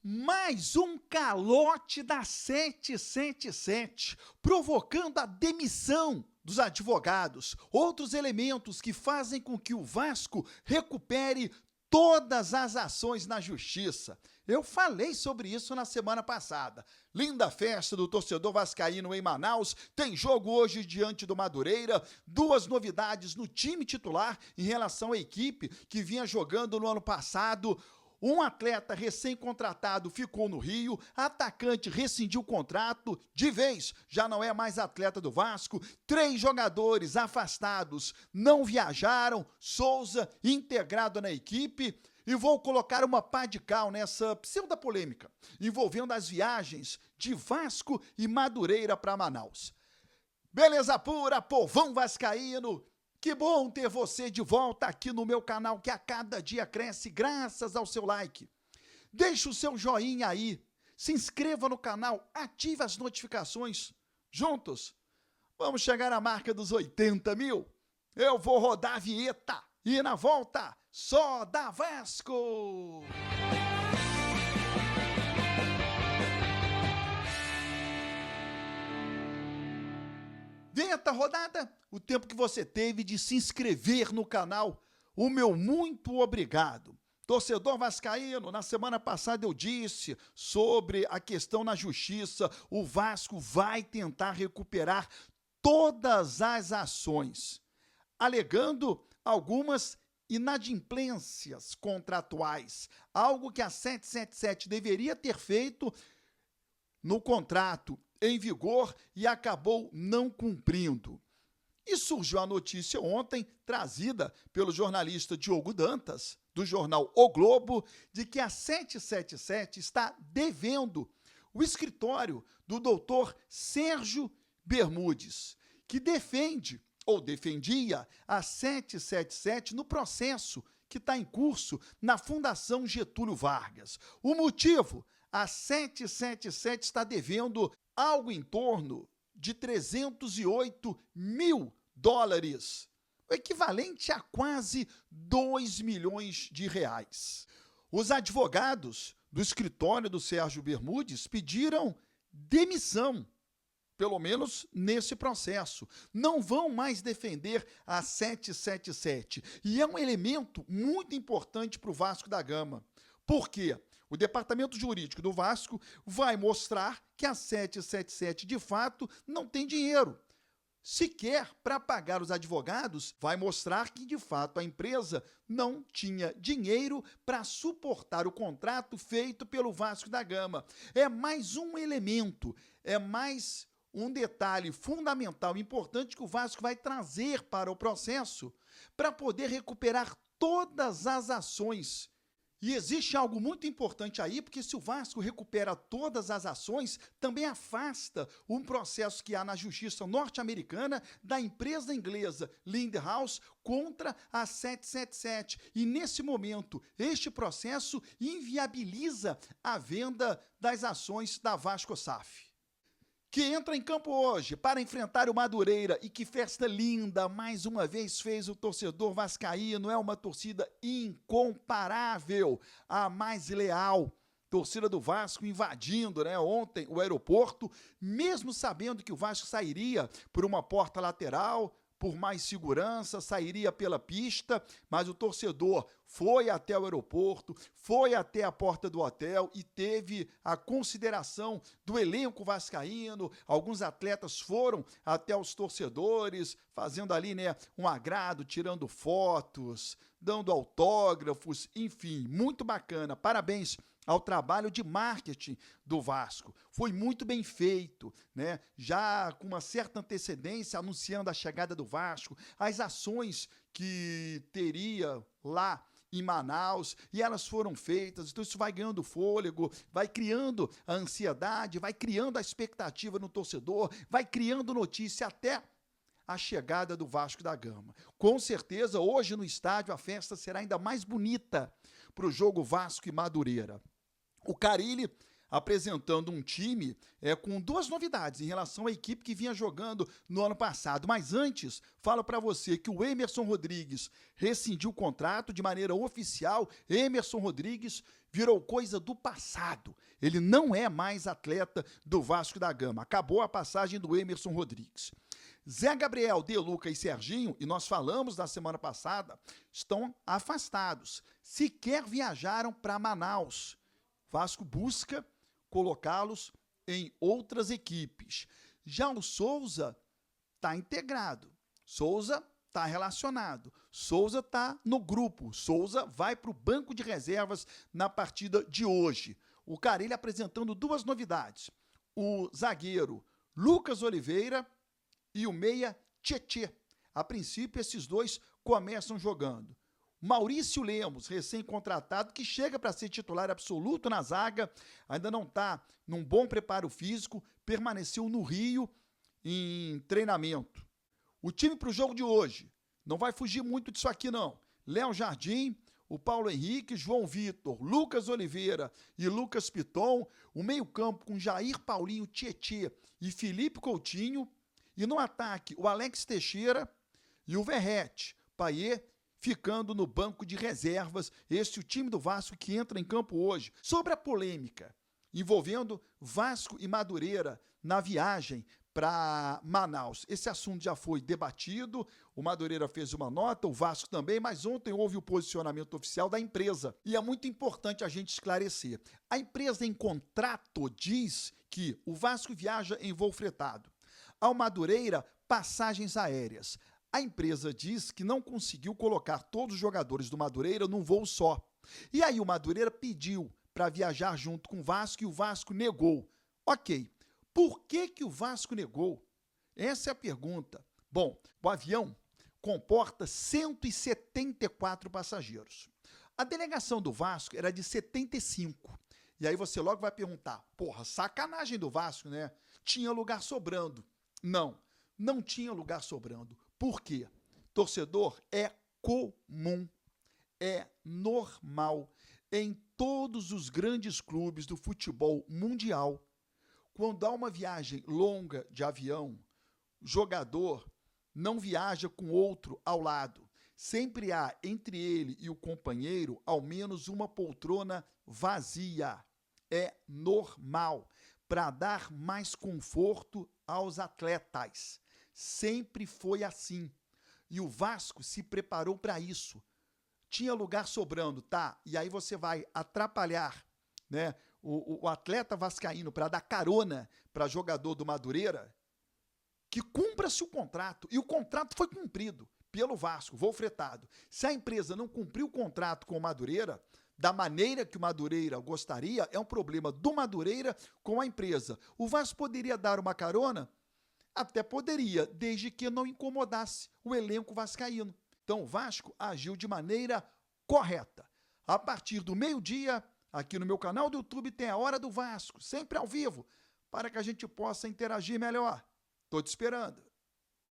Mais um calote da 777, provocando a demissão dos advogados. Outros elementos que fazem com que o Vasco recupere todas as ações na justiça. Eu falei sobre isso na semana passada. Linda festa do torcedor vascaíno em Manaus. Tem jogo hoje diante do Madureira. Duas novidades no time titular em relação à equipe que vinha jogando no ano passado. Um atleta recém-contratado ficou no Rio, atacante rescindiu o contrato de vez, já não é mais atleta do Vasco. 3 jogadores afastados não viajaram, Souza integrado na equipe. E vou colocar uma pá de cal nessa pseudo-polêmica envolvendo as viagens de Vasco e Madureira para Manaus. Beleza pura, povão vascaíno! Que bom ter você de volta aqui no meu canal, que a cada dia cresce graças ao seu like. Deixe o seu joinha aí, se inscreva no canal, ative as notificações. Juntos, vamos chegar à marca dos 80 mil. Eu vou rodar a vinheta e na volta, só dá Vasco! Vinheta rodada, o tempo que você teve de se inscrever no canal, o meu muito obrigado. Torcedor vascaíno, na semana passada eu disse sobre a questão na justiça, o Vasco vai tentar recuperar todas as ações, alegando algumas inadimplências contratuais, algo que a 777 deveria ter feito no contrato em vigor e acabou não cumprindo. E surgiu a notícia ontem, trazida pelo jornalista Diogo Dantas, do jornal O Globo, de que a 777 está devendo o escritório do doutor Sérgio Bermudes, que defende, ou defendia, a 777 no processo que está em curso na Fundação Getúlio Vargas. O motivo? A 777 está devendo algo em torno de 308 mil dólares, o equivalente a quase 2 milhões de reais. Os advogados do escritório do Sérgio Bermudes pediram demissão, pelo menos nesse processo. Não vão mais defender a 777. E é um elemento muito importante para o Vasco da Gama. Por quê? O departamento jurídico do Vasco vai mostrar que a 777, de fato, não tem dinheiro. Sequer para pagar os advogados, vai mostrar que, de fato, a empresa não tinha dinheiro para suportar o contrato feito pelo Vasco da Gama. É mais um elemento, é mais um detalhe fundamental, importante que o Vasco vai trazer para o processo para poder recuperar todas as ações. E existe algo muito importante aí, porque se o Vasco recupera todas as ações, também afasta um processo que há na justiça norte-americana da empresa inglesa Lindhouse contra a 777. E nesse momento, este processo inviabiliza a venda das ações da Vasco SAF, que entra em campo hoje para enfrentar o Madureira. E que festa linda, mais uma vez fez o torcedor vascaíno, é uma torcida incomparável, a mais leal. Torcida do Vasco invadindo, ontem o aeroporto, mesmo sabendo que o Vasco sairia por uma porta lateral, por mais segurança, sairia pela pista, mas o torcedor foi até o aeroporto, foi até a porta do hotel e teve a consideração do elenco vascaíno. Alguns atletas foram até os torcedores, fazendo ali, um agrado, tirando fotos, dando autógrafos, enfim, muito bacana. Parabéns ao trabalho de marketing do Vasco. Foi muito bem feito, já com uma certa antecedência, anunciando a chegada do Vasco, as ações que teria lá em Manaus, e elas foram feitas. Então isso vai ganhando fôlego, vai criando a ansiedade, vai criando a expectativa no torcedor, vai criando notícia até a chegada do Vasco da Gama. Com certeza, hoje no estádio, a festa será ainda mais bonita para o jogo Vasco e Madureira. O Carille apresentando um time com 2 novidades em relação à equipe que vinha jogando no ano passado. Mas antes, falo para você que o Emerson Rodrigues rescindiu o contrato de maneira oficial. Emerson Rodrigues virou coisa do passado. Ele não é mais atleta do Vasco da Gama. Acabou a passagem do Emerson Rodrigues. Zé Gabriel, De Luca e Serginho, e nós falamos na semana passada, estão afastados. Sequer viajaram para Manaus. Vasco busca colocá-los em outras equipes. Já o Souza está integrado. Souza está relacionado. Souza está no grupo. Souza vai para o banco de reservas na partida de hoje. O Carille apresentando duas novidades. O zagueiro Lucas Oliveira e o meia Tietê. A princípio, esses dois começam jogando. Maurício Lemos, recém-contratado, que chega para ser titular absoluto na zaga, ainda não está num bom preparo físico, permaneceu no Rio em treinamento. O time para o jogo de hoje não vai fugir muito disso aqui, não. Léo Jardim, o Paulo Henrique, João Vitor, Lucas Oliveira e Lucas Piton. O meio-campo com Jair Paulinho, Tietê e Felipe Coutinho. E no ataque, o Alex Teixeira e o Verrete. Payet ficando no banco de reservas. Esse é o time do Vasco que entra em campo hoje. Sobre a polêmica envolvendo Vasco e Madureira na viagem para Manaus. Esse assunto já foi debatido, o Madureira fez uma nota, o Vasco também, mas ontem houve o posicionamento oficial da empresa. E é muito importante a gente esclarecer. A empresa em contrato diz que o Vasco viaja em voo fretado. Ao Madureira, passagens aéreas. A empresa diz que não conseguiu colocar todos os jogadores do Madureira num voo só. E aí o Madureira pediu para viajar junto com o Vasco e o Vasco negou. Ok. Por que o Vasco negou? Essa é a pergunta. Bom, o avião comporta 174 passageiros. A delegação do Vasco era de 75. E aí você logo vai perguntar, porra, sacanagem do Vasco, né? Tinha lugar sobrando. Não, não tinha lugar sobrando. Por quê? Torcedor, é comum, é normal em todos os grandes clubes do futebol mundial. Quando há uma viagem longa de avião, o jogador não viaja com outro ao lado. Sempre há entre ele e o companheiro ao menos uma poltrona vazia. É normal, para dar mais conforto aos atletas. Sempre foi assim. E o Vasco se preparou para isso. Tinha lugar sobrando, tá? E aí você vai atrapalhar, né, o atleta vascaíno para dar carona para jogador do Madureira, que cumpra-se o contrato. E o contrato foi cumprido pelo Vasco, voo fretado. Se a empresa não cumpriu o contrato com o Madureira, da maneira que o Madureira gostaria, é um problema do Madureira com a empresa. O Vasco poderia dar uma carona? Até poderia, desde que não incomodasse o elenco vascaíno. Então o Vasco agiu de maneira correta. A partir do meio-dia, aqui no meu canal do YouTube tem a Hora do Vasco, sempre ao vivo, para que a gente possa interagir melhor. Estou te esperando.